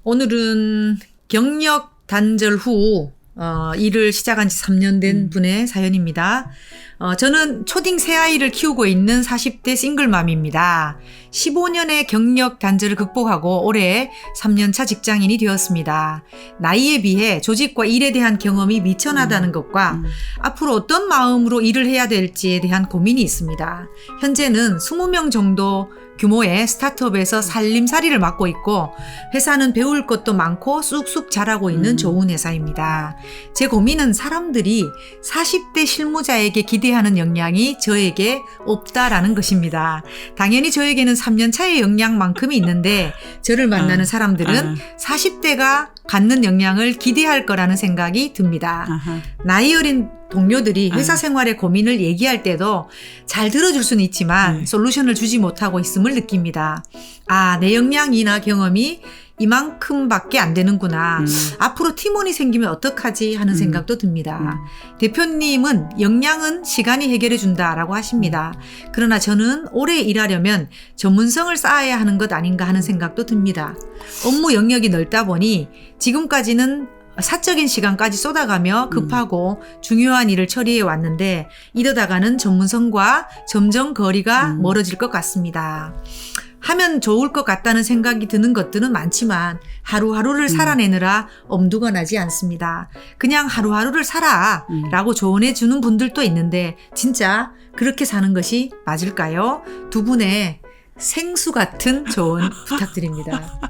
오늘은 경력 단절 후 일을 시작한 지 3년 된 분의 사연입니다. 저는 초딩 새아이를 키우고 있는 40대 싱글맘입니다. 15년의 경력 단절을 극복하고 올해 3년차 직장인이 되었습니다. 나이에 비해 조직과 일에 대한 경험이 미천하다는 것과 앞으로 어떤 마음으로 일을 해야 될지에 대한 고민이 있습니다. 현재는 20명 정도 규모의 스타트업에서 살림살이를 맡고 있고 회사는 배울 것도 많고 쑥쑥 자라고 있는 좋은 회사입니다. 제 고민은 사람들이 40대 실무자에게 기대하는 역량이 저에게 없다라는 것입니다. 당연히 저에게는 3년 차의 역량만큼이 있는데 저를 만나는 사람들은 40대가 갖는 역량을 기대할 거라는 생각이 듭니다. 나이 어린 동료들이 회사 생활의 고민을 얘기할 때도 잘 들어줄 수는 있지만 솔루션을 주지 못하고 있음을 느낍니다. 내 역량이나 경험이 이만큼밖에 안 되는구나. 앞으로 팀원이 생기면 어떡하지 하는 생각도 듭니다. 대표님은 역량은 시간이 해결해 준다라고 하십니다. 그러나 저는 오래 일하려면 전문성을 쌓아야 하는 것 아닌가 하는 생각도 듭니다. 업무 영역이 넓다 보니 지금까지는 사적인 시간까지 쏟아가며 급하고 중요한 일을 처리해 왔는데 이러다가는 전문성과 점점 거리가 멀어질 것 같습니다. 하면 좋을 것 같다는 생각이 드는 것들은 많지만 하루하루를 살아내느라 엄두가 나지 않습니다. 그냥 하루하루를 살아 라고 조언해 주는 분들도 있는데 진짜 그렇게 사는 것이 맞을까요? 두 분의 생수 같은 조언 부탁드립니다.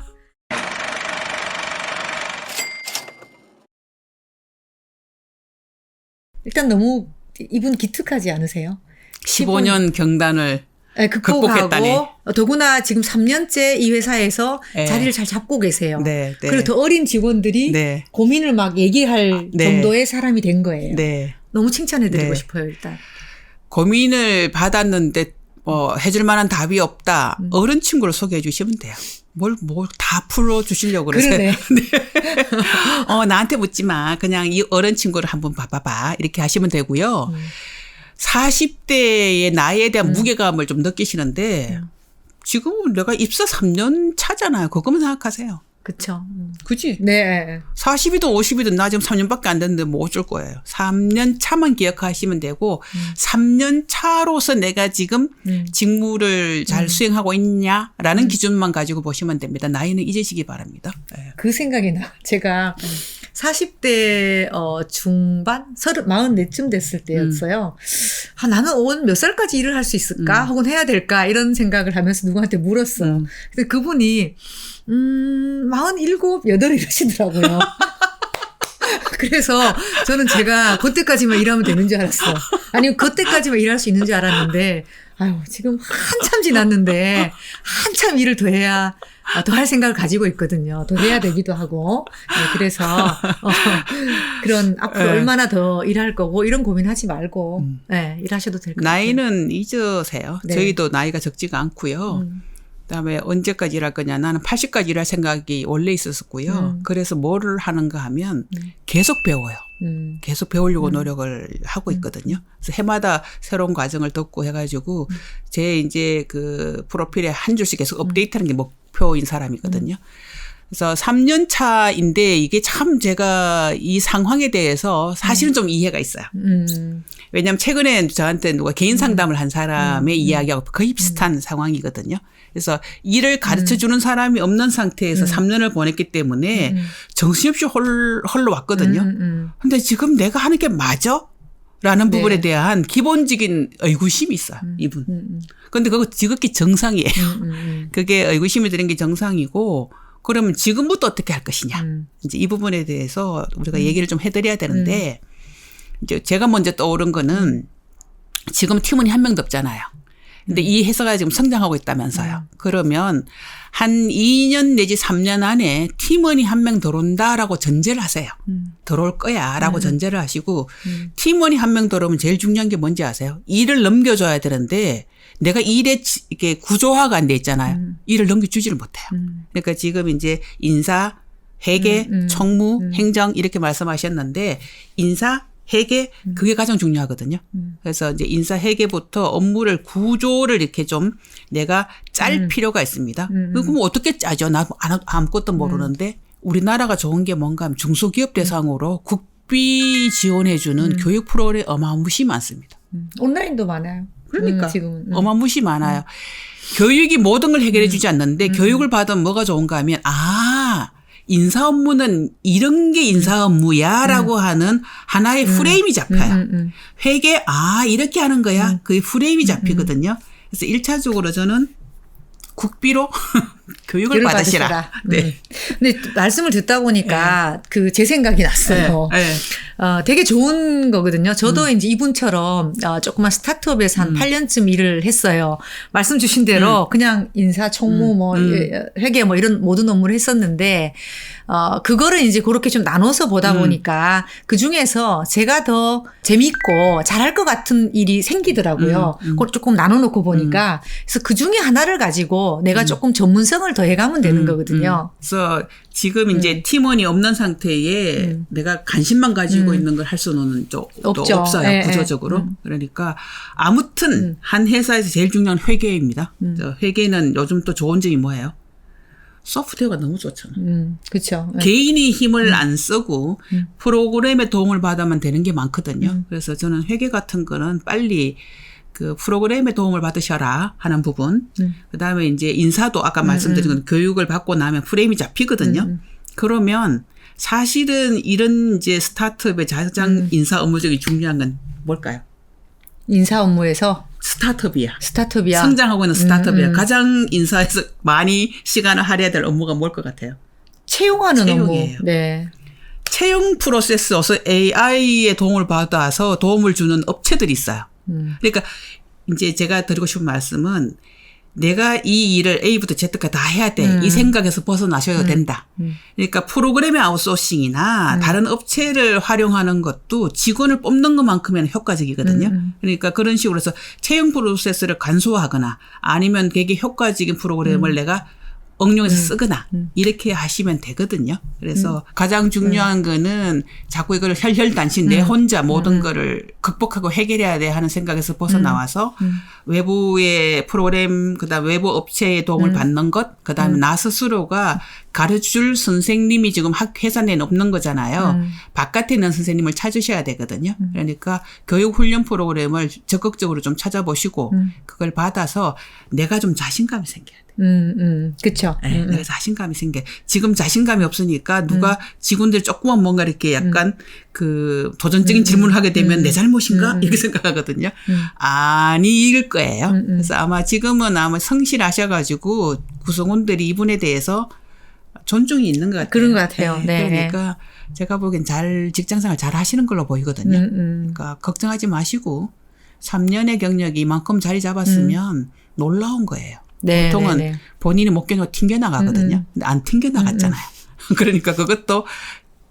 일단 너무 이분 기특하지 않으세요? 15년 경단을 극복하고 더구나 지금 3년째 이 회사에서 자리를 잘 잡고 계세요. 그리고 더 어린 직원들이 고민을 막 얘기할 정도의 사람이 된 거예요. 너무 칭찬해드리고 싶어요. 일단 고민을 받았는데 해줄 만한 답이 없다. 어른 친구를 소개해 주시면 돼요. 뭘 다 풀어주시려고 그러세요. 나한테 묻지 마. 그냥 이 어른 친구를 한번 봐봐봐. 이렇게 하시면 되고요. 40대의 나이에 대한 무게감을 좀 느끼시는데 지금은 내가 입사 3년 차잖아요. 그것만 생각하세요. 그쵸. 그치? 네. 40이든 50이든 나 지금 3년밖에 안 됐는데 뭐 어쩔 거예요. 3년 차만 기억하시면 되고 3년 차로서 내가 지금 직무를 잘 수행하고 있냐라는 기준만 가지고 보시면 됩니다. 나이는 잊으시기 바랍니다. 그 생각이 나. 제가 40대 중반? 44쯤 됐을 때였어요. 나는 몇 살까지 일을 할 수 있을까? 혹은 해야 될까? 이런 생각을 하면서 누구한테 물었어요. 근데 그분이 47, 8 이러시더라고요. 그래서 저는 제가 그때까지만 일하면 되는 줄 알았어요. 아니면 그때까지만 일할 수 있는 줄 알았는데 지금 한참 지났는데 한참 일을 더 해야 더 할 생각을 가지고 있거든요. 더 해야 되기도 하고. 그래서 그런 앞으로 얼마나 더 일할 거고 이런 고민하지 말고 일하셔도 될 것 같아요. 나이는 잊으세요. 저희도 나이가 적지가 않고요. 그다음에 언제까지 일할 거냐. 나는 80까지 일할 생각이 원래 있었고요. 그래서 뭐를 하는가 하면 계속 배워요. 계속 배우려고 노력을 하고 있거든요. 그래서 해마다 새로운 과정을 듣고 해가지고 제 이제 그 프로필에 한 줄씩 계속 업데이트하는 게 목표인 사람이거든요. 그래서 3년 차인데 이게 참 제가 이 상황에 대해서 사실은 좀 이해가 있어요. 왜냐하면 최근에 저한테 누가 개인 상담을 한 사람의 이야기하고 거의 비슷한 상황이거든요. 그래서 일을 가르쳐 주는 사람이 없는 상태에서 3년을 보냈기 때문에 정신없이 홀로 왔거든요. 근데 지금 내가 하는 게 맞아? 라는 부분에 대한 기본적인 의구심이 있어요. 이분. 그런데 그거 지극히 정상이에요. 그게 의구심이 드는 게 정상이고 그러면 지금부터 어떻게 할 것이냐. 이제 이 부분에 대해서 우리가 얘기를 좀 해드려야 되는데 이제 제가 먼저 떠오른 거는 지금 팀원이 한 명도 없잖아요. 근데 이 회사가 지금 성장하고 있다면서요. 그러면 한 2년 내지 3년 안에 팀원이 한 명 들어온다라고 전제를 하세요. 들어올 거야 라고 전제를 하시고 팀원이 한 명 들어오면 제일 중요한 게 뭔지 아세요? 일을 넘겨줘야 되는데 내가 일에 이게 구조화가 안 돼 있잖아요. 일을 넘겨주지를 못해요. 그러니까 지금 이제 인사, 회계, 총무, 행정 이렇게 말씀하셨는데 인사, 회계 그게 가장 중요하거든요. 그래서 이제 인사 회계부터 업무를 구조를 이렇게 좀 내가 짤 필요가 있습니다. 그럼 어떻게 짜죠? 나 아무것도 모르는데 우리나라가 좋은 게 뭔가 하면 중소기업 대상으로 국비 지원해주는 교육 프로그램이 어마무시 많습니다. 온라인도 많아요. 그러니까 지금은. 어마무시 많아요. 교육이 모든 걸 해결해 주지 않는데 교육을 받으면 뭐가 좋은가 하면 인사 업무는 이런 게 인사 업무야라고 하는 하나의 프레임이 잡혀요. 회계 이렇게 하는 거야. 그 프레임이 잡히거든요. 그래서 1차적으로 저는 국비로 교육을 받으시라. 네. 근데 말씀을 듣다 보니까 제 생각이 났어요. 네. 되게 좋은 거거든요. 저도 이제 이분처럼 조그만 스타트업에서 한 8년쯤 일을 했어요. 말씀 주신 대로 그냥 인사, 총무, 회계 이런 모든 업무를 했었는데 그거를 이제 그렇게 좀 나눠서 보다 보니까 그 중에서 제가 더 재밌고 잘할 것 같은 일이 생기더라고요. 그걸 조금 나눠놓고 보니까 그래서 그 중에 하나를 가지고 내가 조금 전문성을 더 해가면 되는 거거든요. 그래서 지금 이제 팀원이 없는 상태에 내가 관심만 가지고 있는 걸 할 수는 또 없어요. 구조적으로. 그러니까 아무튼 한 회사에서 제일 중요한 회계입니다. 회계는 요즘 또 좋은 점이 뭐예요? 소프트웨어가 너무 좋잖아요. 그렇죠. 개인이 힘을 안 쓰고 프로그램의 도움을 받으면 되는 게 많거든요. 그래서 저는 회계 같은 거는 빨리 그 프로그램의 도움을 받으셔라 하는 부분. 그다음에 이제 인사도 아까 말씀드린 건 교육을 받고 나면 프레임이 잡히거든요. 그러면 사실은 이런 이제 스타트업의 가장 인사 업무 중에 중요한 건 뭘까요? 인사 업무에서 스타트업이야. 성장하고 있는 스타트업이야. 가장 인사에서 많이 시간을 할애해야 될 업무가 뭘 것 같아요? 채용하는 채용이에요. 업무. 네. 채용 프로세스에서 AI의 도움을 받아서 도움을 주는 업체들이 있어요. 그러니까 이제 제가 드리고 싶은 말씀은 내가 이 일을 A부터 Z까지 다 해야 돼. 이 생각에서 벗어나셔야 된다. 그러니까 프로그램의 아웃소싱이나 다른 업체를 활용하는 것도 직원을 뽑는 것만큼은 효과적이거든요. 그러니까 그런 식으로 해서 채용 프로세스를 간소화하거나 아니면 되게 효과적인 프로그램을 내가 응용해서 쓰거나 이렇게 하시면 되거든요. 그래서 가장 중요한 거는 자꾸 이걸 혈혈단신 내 혼자 모든 거를 극복하고 해결해야 돼 하는 생각에서 벗어나와서 외부의 프로그램 그다음 외부 업체의 도움을 받는 것 그다음에 나 스스로가 가르쳐줄 선생님이 지금 회사 내에 없는 거잖아요. 바깥에 있는 선생님을 찾으셔야 되거든요. 그러니까 교육훈련 프로그램을 적극적으로 좀 찾아보시고 그걸 받아서 내가 좀 자신감이 생겨야 돼요. 그쵸. 네, 내가 자신감이 생겨. 지금 자신감이 없으니까 누가 직원들 조그만 뭔가 이렇게 약간 그 도전적인 질문을 하게 되면 내 잘못인가? 이렇게 생각하거든요. 아닐 거예요. 그래서 아마 지금은 성실하셔가지고 구성원들이 이분에 대해서 존중이 있는 것 같아요. 그런 것 같아요. 네. 그러니까 제가 보기엔 직장생활 잘 하시는 걸로 보이거든요. 그러니까 걱정하지 마시고 3년의 경력이 이만큼 자리 잡았으면 놀라운 거예요. 네, 보통은 본인이 못 견디고 튕겨나가거든요. 근데 안 튕겨나갔잖아요. 그러니까 그것도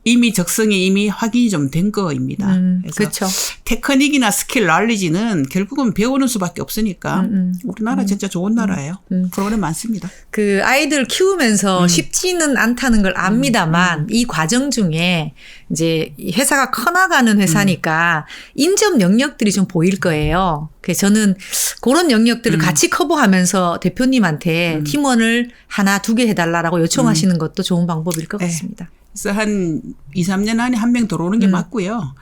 이미 적성이 이미 확인이 좀 된 거입니다. 그래서 그렇죠. 테크닉이나 스킬, 널리지는 결국은 배우는 수밖에 없으니까 우리나라 진짜 좋은 나라예요. 프로그램 많습니다. 그 아이들 키우면서 쉽지는 않다는 걸 압니다만 이 과정 중에 이제 회사가 커나가는 회사니까 인접 영역들이 좀 보일 거예요. 그래서 저는 그런 영역들을 같이 커버하면서 대표님한테 팀원을 하나, 두 개 해달라고 요청하시는 것도 좋은 방법일 것 같습니다. 그래서 한 2, 3년 안에 한 명 들어오는 게 맞고요.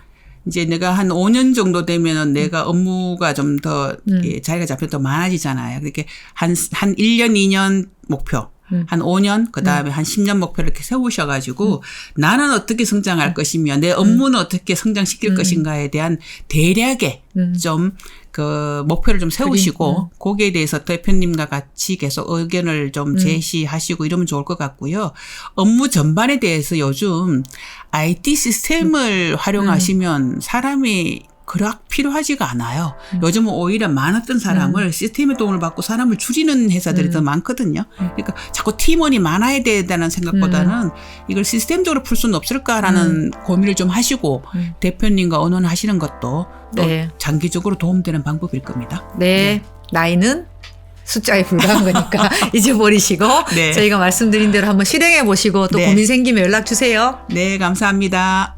이제 내가 한 5년 정도 되면은 내가 업무가 좀 더 자리가 잡혀 더 많아지잖아요. 그렇게 한 1년, 2년 목표. 한 5년, 그 다음에 한 10년 목표를 이렇게 세우셔가지고 나는 어떻게 성장할 것이며 내 업무는 어떻게 성장시킬 것인가에 대한 대략의 좀 그 목표를 좀 세우시고 거기에 대해서 대표님과 같이 계속 의견을 좀 제시하시고 이러면 좋을 것 같고요. 업무 전반에 대해서 요즘 IT 시스템을 활용하시면 사람이 그렇게 필요하지가 않아요. 요즘은 오히려 많았던 사람을 시스템의 도움을 받고 사람을 줄이는 회사들이 더 많거든요. 그러니까 자꾸 팀원이 많아야 된다는 생각보다는 이걸 시스템적으로 풀 수는 없을까라는 고민을 좀 하시고 대표님과 의논하시는 것도 또 장기적으로 도움되는 방법일 겁니다. 네. 나이는 숫자에 불과한 거니까 잊어버리시고 저희가 말씀드린 대로 한번 실행해 보시고 또 고민 생기면 연락 주세요. 네, 감사합니다.